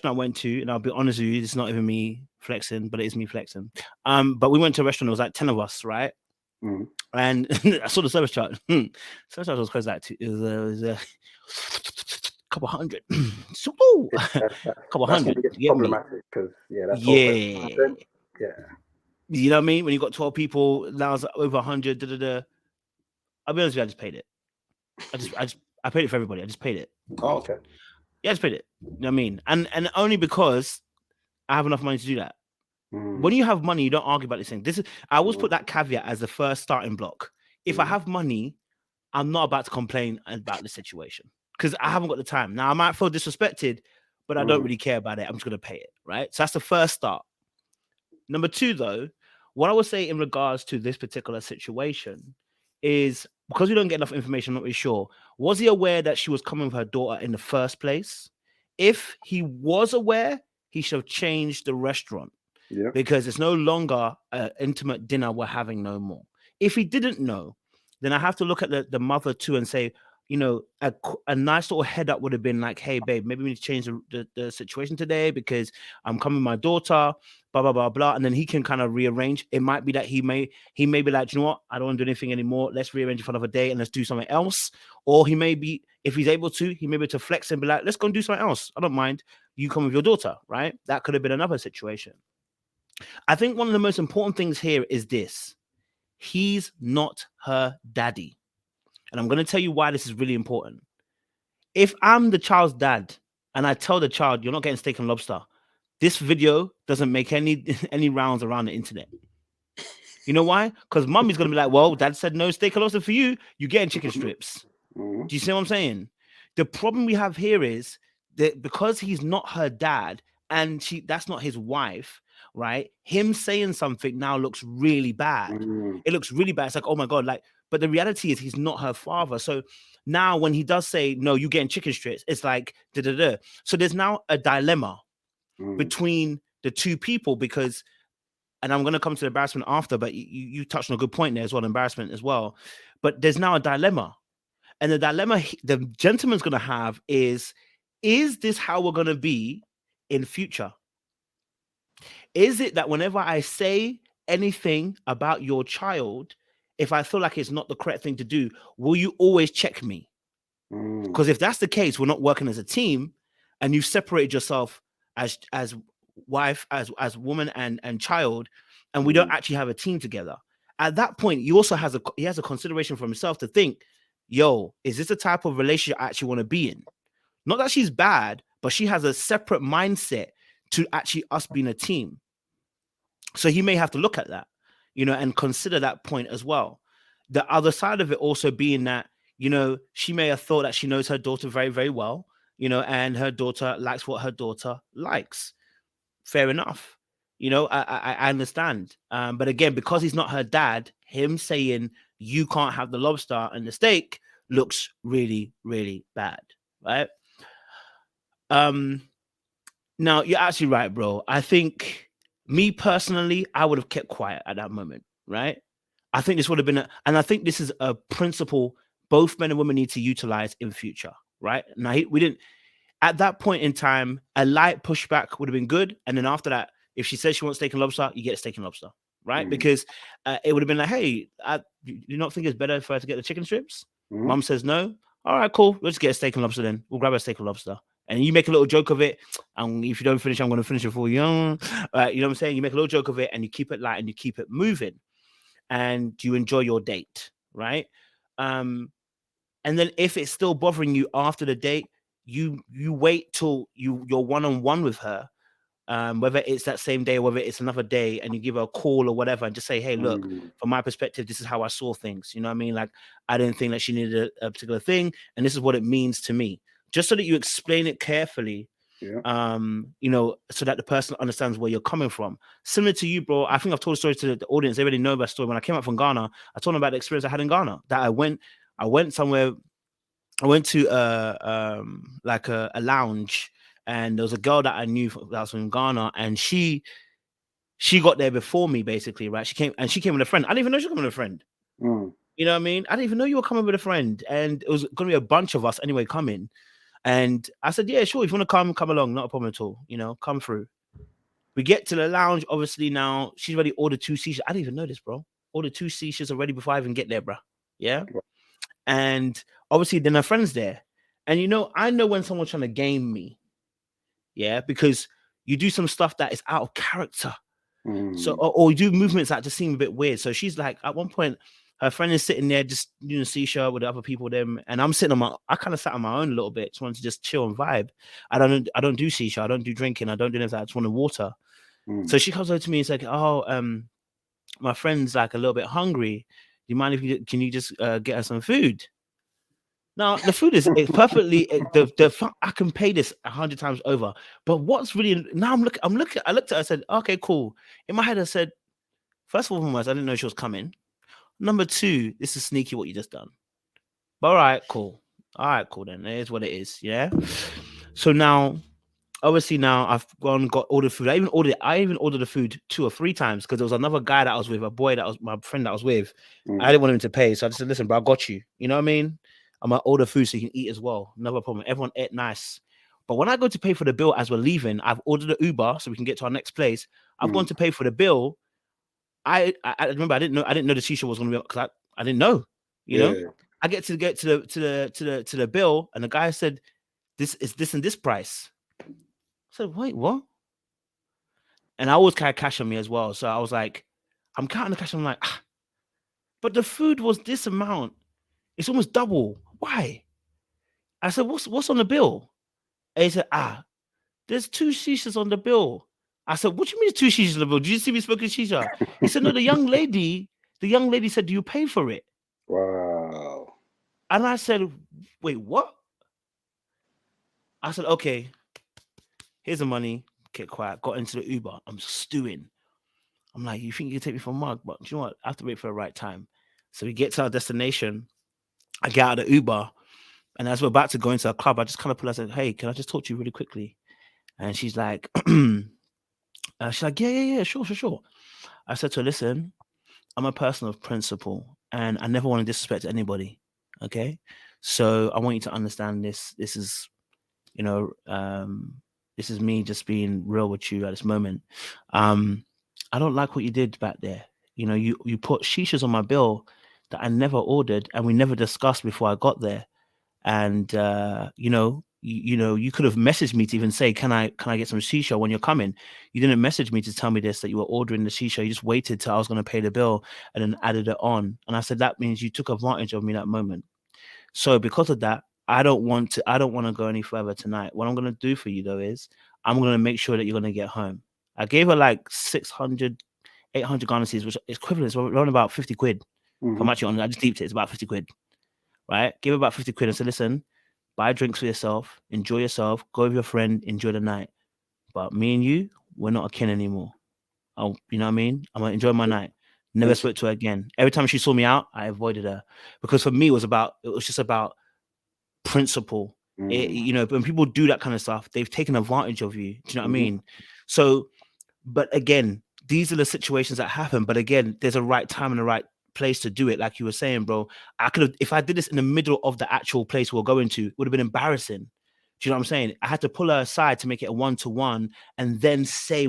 I went to, and I'll be honest with you, it's not even me flexing, but it is me flexing. But we went to a restaurant. It was like 10 of us, right? Mm. And I saw the service charge. Service charge was close to it was a couple hundred. So, couple That's when hundred. it gets You get me? problematic because that's whole Yeah. yeah. You know what I mean? When you got 12 people, now it's over 100. Da, da, da. I'll be honest with you, I just paid it. I paid it for everybody. I just paid it. Oh, okay. Yeah, I just paid it. You know what I mean? And only because I have enough money to do that. When you have money, you don't argue about this thing. I always put that caveat as the first starting block. If I have money, I'm not about to complain about the situation because I haven't got the time. Now I might feel disrespected, but I don't really care about it. I'm just gonna pay it, right? So that's the first start. Number two, though, what I would say in regards to this particular situation is because we don't get enough information, I'm not really sure. Was he aware that she was coming with her daughter in the first place? If he was aware, he should have changed the restaurant because it's no longer an intimate dinner we're having no more. If he didn't know, then I have to look at the mother too and say, you know, a nice little head up would have been like, hey, babe, maybe we need to change the situation today because I'm coming with my daughter, blah, blah, blah, blah. And then he can kind of rearrange. It might be that he may be like, you know what, I don't want to do anything anymore. Let's rearrange for another day and let's do something else. Or he may be, if he's able to, he may be able to flex and be like, let's go and do something else. I don't mind. You come with your daughter, right? That could have been another situation. I think one of the most important things here is this. He's not her daddy. And I'm going to tell you why this is really important. If I'm the child's dad and I tell the child, you're not getting steak and lobster, this video doesn't make any rounds around the internet. You know why? Because mommy's going to be like, well, dad said no steak and lobster for you. You're getting chicken strips. Do you see what I'm saying? The problem we have here is that because he's not her dad and that's not his wife, right? Him saying something now looks really bad. It looks really bad. It's like, oh my God, like, but the reality is he's not her father. So now when he does say, no, you're getting chicken strips, it's like, da-da-da. So there's now a dilemma between the two people because, and I'm going to come to the embarrassment after, but you touched on a good point there as well, embarrassment as well. But there's now a dilemma. And the dilemma the gentleman's going to have is this how we're going to be in future? Is it that whenever I say anything about your child, if I feel like it's not the correct thing to do, will you always check me? Because if that's the case, we're not working as a team and you've separated yourself as wife, as woman and child, and we don't actually have a team together. At that point, he has a consideration for himself to think, yo, is this the type of relationship I actually want to be in? Not that she's bad, but she has a separate mindset to actually us being a team. So he may have to look at that, you know, and consider that point as well. The other side of it also being that, you know, she may have thought that she knows her daughter very, very well, you know, and her daughter likes what her daughter likes. Fair enough. You know, I understand. But again, because he's not her dad, him saying you can't have the lobster and the steak looks really, really bad, right? Now you're actually right, bro. I think me personally, I would have kept quiet at that moment, right? I think this would have been, and I think this is a principle both men and women need to utilize in future, right? Now we didn't at that point in time. A light pushback would have been good, and then after that, if she says she wants steak and lobster, you get steak and lobster, right? Because it would have been like, hey, you not think it's better for her to get the chicken strips? Mom says no. All right, cool. Let's get a steak and lobster then. We'll grab a steak and lobster. And you make a little joke of it. And if you don't finish, I'm going to finish it for you. You know what I'm saying? You make a little joke of it and you keep it light and you keep it moving. And you enjoy your date, right? And then if it's still bothering you after the date, you wait till you're one-on-one with her, whether it's that same day or whether it's another day, and you give her a call or whatever and just say, hey, look, from my perspective, this is how I saw things. You know what I mean? Like, I didn't think that she needed a particular thing, and this is what it means to me. Just so that you explain it carefully, you know, so that the person understands where you're coming from. Similar to you, bro. I think I've told a story to the audience. They already know about story. When I came out from Ghana, I told them about the experience I had in Ghana. That I went somewhere. I went to like a lounge, and there was a girl that I knew that was from Ghana, and she got there before me, basically, right? She came with a friend. I didn't even know she was coming with a friend. You know what I mean? I didn't even know you were coming with a friend, and it was going to be a bunch of us anyway coming. And I said, yeah, sure. If you want to come along, not a problem at all. You know, come through. We get to the lounge. Obviously, now she's already ordered 2 seashas. I didn't even know this, bro. Ordered 2 seashas already before I even get there, bro. Yeah. And obviously, then her friend's there. And you know, I know when someone's trying to game me. Yeah, because you do some stuff that is out of character. So, or you do movements that just seem a bit weird. So she's like, at one point, her friend is sitting there just doing a seashore with the other people, them, and I'm sitting I kind of sat on my own a little bit, just wanted to just chill and vibe. I don't do seashore, I don't do drinking, I don't do anything. I just want water. So she comes over to me and says, "Oh, my friend's like a little bit hungry. Do you mind if can you just get her some food?" Now the food is perfectly I can pay this 100 times over. But what's really now I looked at her, I said, okay, cool. In my head, I said, first of all, I didn't know she was coming. Number 2, this is sneaky what you just done. But all right, cool then. It is what it is, yeah. So now, obviously, now I've got ordered food. I even ordered the food 2 or 3 times because there was another guy that I was with, a boy that was my friend that I was with. I didn't want him to pay, so I just said, listen, bro, I got you. You know what I mean? I'm gonna order food so you can eat as well. No problem. Everyone ate nice. But when I go to pay for the bill as we're leaving, I've ordered an Uber so we can get to our next place. I've gone to pay for the bill. I remember I didn't know the shisha was gonna be because I didn't know. You know, I get to the bill and the guy said, "This is this and this price." I said, "Wait, what?" And I always carry cash on me as well, so I was like, I'm counting the cash. I'm like, but the food was this amount. It's almost double. Why? I said, what's on the bill? And he said, there's 2 shishas on the bill. I said, what do you mean 2 shishas on the bill? Did you see me smoking shisha? He said, no, the young lady said, do you pay for it? Wow. And I said, wait, what? I said, okay, here's the money. Get quiet. Got into the Uber. I'm stewing. I'm like, you think you can take me for a mug? But you know what? I have to wait for the right time. So we get to our destination. I get out of the Uber. And as we're about to go into a club, I just kind of pull out and said, hey, can I just talk to you really quickly? And she's like, yeah, sure. I said to her, listen, I'm a person of principle and I never want to disrespect anybody. Okay. So I want you to understand this. This is, you know, this is me just being real with you at this moment. I don't like what you did back there. You know, you put shishas on my bill that I never ordered and we never discussed before I got there. And you could have messaged me to even say, can I get some shisha when you're coming? You didn't message me to tell me this, that you were ordering the shisha. You just waited till I was going to pay the bill and then added it on. And I said, that means you took advantage of me that moment. So because of that, I don't want to go any further tonight. What I'm going to do for you though is I'm going to make sure that you're going to get home. I gave her like 600, 800 Ghana cedis, which is equivalent. It's around about 50 quid. If I'm actually on, I just deeped it. It's about 50 quid. Right? Give her about 50 quid and say, listen, buy drinks for yourself, enjoy yourself, go with your friend, enjoy the night. But me and you, we're not a kin anymore. You know what I mean? I'm gonna enjoy my night. Never spoke to her again. Every time she saw me out, I avoided her because for me, it was just about principle. When people do that kind of stuff, they've taken advantage of you. Do you know what I mean? So, but again, these are the situations that happen. But again, there's a right time and a right place to do it. Like you were saying, bro, I could have, if I did this in the middle of the actual place we're going to, it would have been embarrassing. Do you know what I'm saying? I had to pull her aside to make it a 1-to-1 and then say